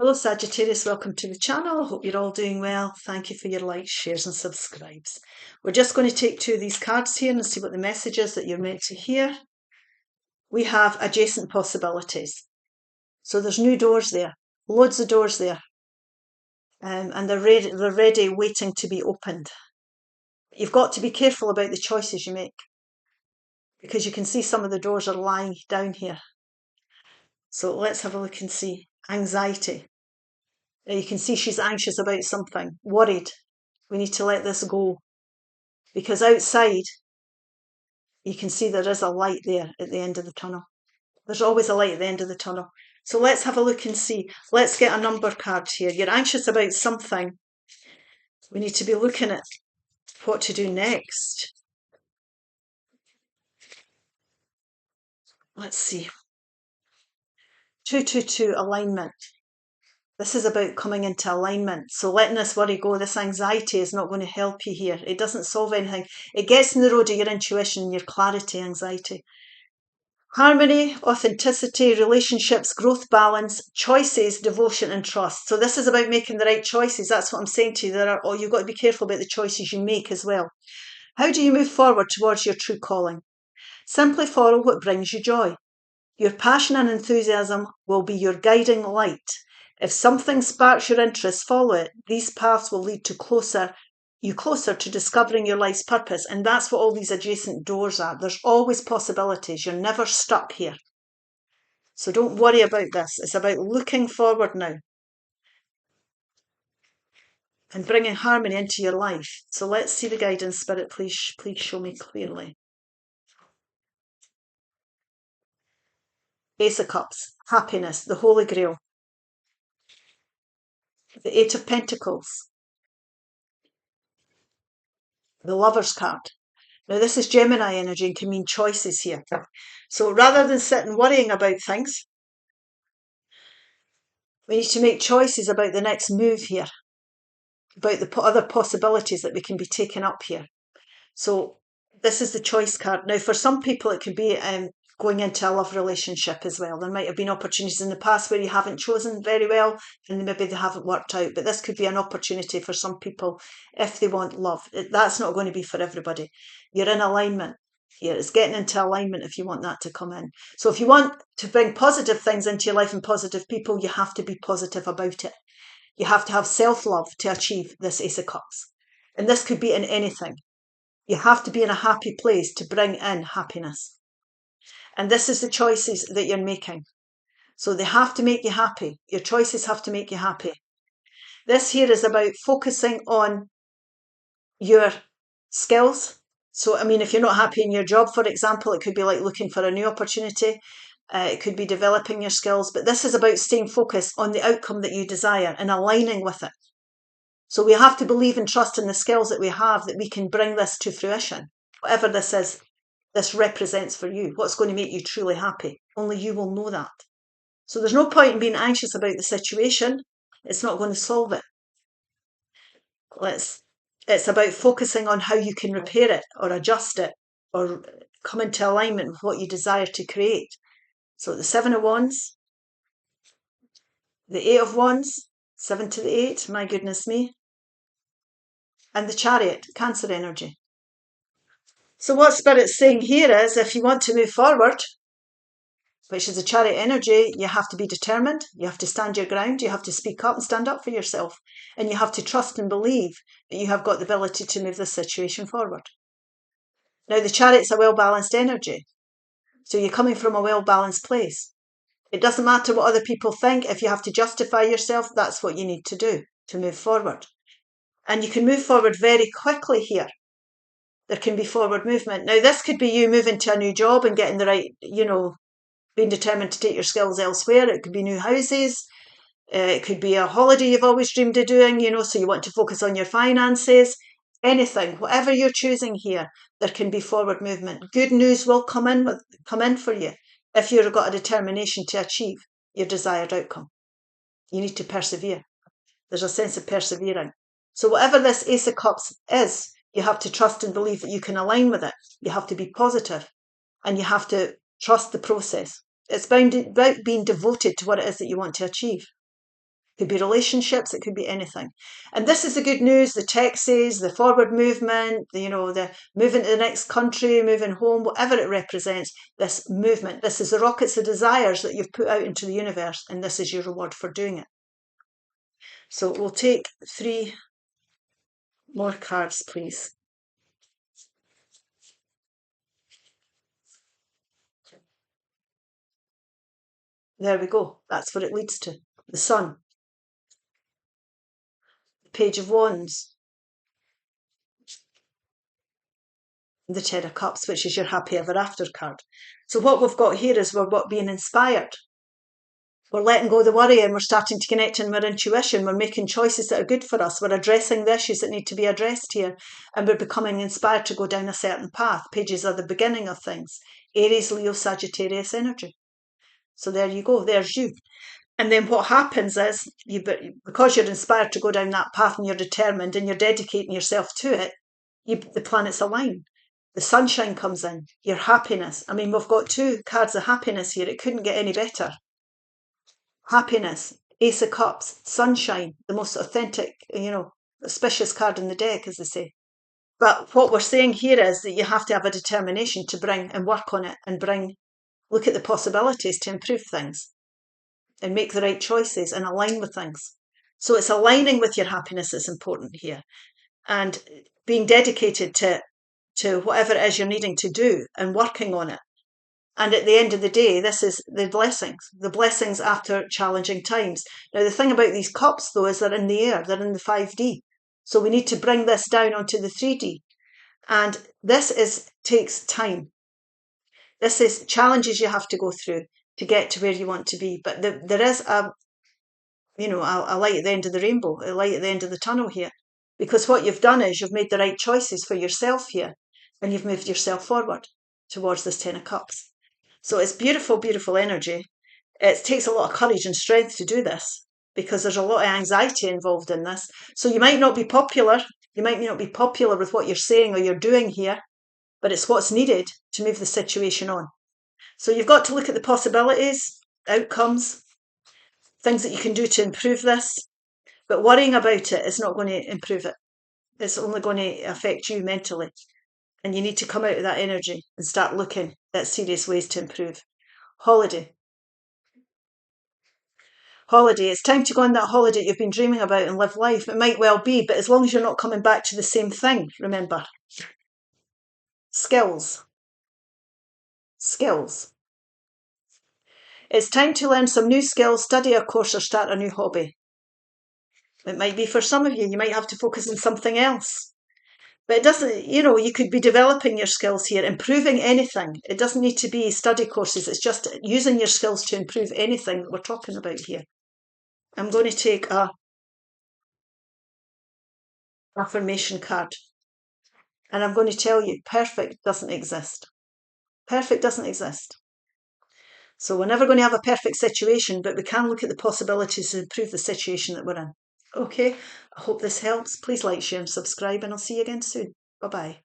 Hello Sagittarius, welcome to the channel. Hope you're all doing well. Thank you for your likes, shares and subscribes. We're just going to take two of these cards here and see what the message is that you're meant to hear. We have adjacent possibilities. So there's new doors there, loads of doors there. And they're ready waiting to be opened. You've got to be careful about the choices you make, because you can see some of the doors are lying down here. So let's have a look and see. Anxiety. Now you can see she's anxious about something, worried. We need to let this go, because outside you can see there is a light there at the end of the tunnel. There's always a light at the end of the tunnel. So let's have a look and see. Let's get a number card here. You're anxious about something. We need to be looking at what to do next. Let's see. 222 alignment. This is about coming into alignment. So letting this worry go, this anxiety is not going to help you here. It doesn't solve anything. It gets in the road of your intuition, your clarity, anxiety. Harmony, authenticity, relationships, growth, balance, choices, devotion and trust. So this is about making the right choices. That's what I'm saying to you. You've got to be careful about the choices you make as well. How do you move forward towards your true calling? Simply follow what brings you joy. Your passion and enthusiasm will be your guiding light. If something sparks your interest, follow it. These paths will lead you closer to discovering your life's purpose. And that's what all these adjacent doors are. There's always possibilities. You're never stuck here. So don't worry about this. It's about looking forward now and bringing harmony into your life. So let's see the guidance, Spirit. Please show me clearly. Ace of Cups, happiness, the Holy Grail. The Eight of Pentacles. The Lover's card. Now this is Gemini energy and can mean choices here. So rather than sitting worrying about things, we need to make choices about the next move here, about the other possibilities that we can be taking up here. So this is the choice card. Now for some people it could be going into a love relationship as well. There might have been opportunities in the past where you haven't chosen very well and maybe they haven't worked out. But this could be an opportunity for some people if they want love. That's not going to be for everybody. You're in alignment here. It's getting into alignment if you want that to come in. So if you want to bring positive things into your life and positive people, you have to be positive about it. You have to have self-love to achieve this Ace of Cups. And this could be in anything. You have to be in a happy place to bring in happiness. And this is the choices that you're making. So they have to make you happy. Your choices have to make you happy. This here is about focusing on your skills. So, I mean, if you're not happy in your job, for example, it could be like looking for a new opportunity. It could be developing your skills. But this is about staying focused on the outcome that you desire and aligning with it. So we have to believe and trust in the skills that we have, that we can bring this to fruition. Whatever this is, this represents for you, what's going to make you truly happy. Only you will know that. So there's no point in being anxious about the situation. It's not going to solve it. It's about focusing on how you can repair it or adjust it or come into alignment with what you desire to create. So the Seven of Wands, the Eight of Wands, 7 to the 8, my goodness me, and the Chariot, Cancer energy. So what Spirit's saying here is, if you want to move forward, which is a Chariot energy, you have to be determined, you have to stand your ground, you have to speak up and stand up for yourself, and you have to trust and believe that you have got the ability to move this situation forward. Now the Chariot's a well-balanced energy, so you're coming from a well-balanced place. It doesn't matter what other people think. If you have to justify yourself, that's what you need to do to move forward. And you can move forward very quickly here. There can be forward movement. Now this could be you moving to a new job and getting the right, being determined to take your skills elsewhere. It could be new houses. It could be a holiday you've always dreamed of doing, so you want to focus on your finances. Anything, whatever you're choosing here, there can be forward movement. Good news will come in for you if you've got a determination to achieve your desired outcome. You need to persevere. There's a sense of persevering. So whatever this Ace of Cups is, you have to trust and believe that you can align with it. You have to be positive and you have to trust the process. It's about being devoted to what it is that you want to achieve. Could be relationships, it could be anything. And this is the good news, the Texas, the forward movement, the moving to the next country, moving home, whatever it represents, this movement. This is the rockets of desires that you've put out into the universe, and this is your reward for doing it. So we'll take 3 more cards, please. There we go. That's what it leads to. The Sun. The Page of Wands. The Ten of Cups, which is your happy ever after card. So what we've got here is we're being inspired. We're letting go of the worry and we're starting to connect in our intuition. We're making choices that are good for us. We're addressing the issues that need to be addressed here. And we're becoming inspired to go down a certain path. Pages are the beginning of things. Aries, Leo, Sagittarius energy. So there you go. There's you. And then what happens is, because you're inspired to go down that path and you're determined and you're dedicating yourself to it, the planets align. The sunshine comes in. Your happiness. I mean, we've got 2 cards of happiness here. It couldn't get any better. Happiness, Ace of Cups, sunshine, the most authentic, auspicious card in the deck, as they say. But what we're saying here is that you have to have a determination to bring and work on it and look at the possibilities to improve things and make the right choices and align with things. So it's aligning with your happiness that's important here, and being dedicated to whatever it is you're needing to do and working on it. And at the end of the day, this is the blessings after challenging times. Now, the thing about these cups, though, is they're in the air, they're in the 5D. So we need to bring this down onto the 3D. And this takes time. This is challenges you have to go through to get to where you want to be. But there is a light at the end of the rainbow, a light at the end of the tunnel here. Because what you've done is you've made the right choices for yourself here. And you've moved yourself forward towards this 10 of Cups. So it's beautiful, beautiful energy. It takes a lot of courage and strength to do this because there's a lot of anxiety involved in this. So you might not be popular. You might not be popular with what you're saying or you're doing here, but it's what's needed to move the situation on. So you've got to look at the possibilities, outcomes, things that you can do to improve this. But worrying about it is not going to improve it. It's only going to affect you mentally. And you need to come out of that energy and start looking at serious ways to improve. Holiday. It's time to go on that holiday you've been dreaming about and live life. It might well be, but as long as you're not coming back to the same thing, remember. Skills. It's time to learn some new skills, study a course, or start a new hobby. It might be for some of you. You might have to focus on something else. But it doesn't, you could be developing your skills here, improving anything. It doesn't need to be study courses. It's just using your skills to improve anything that we're talking about here. I'm going to take a affirmation card. And I'm going to tell you, perfect doesn't exist. Perfect doesn't exist. So we're never going to have a perfect situation, but we can look at the possibilities to improve the situation that we're in. Okay, I hope this helps. Please like, share and subscribe, and I'll see you again soon. Bye-bye.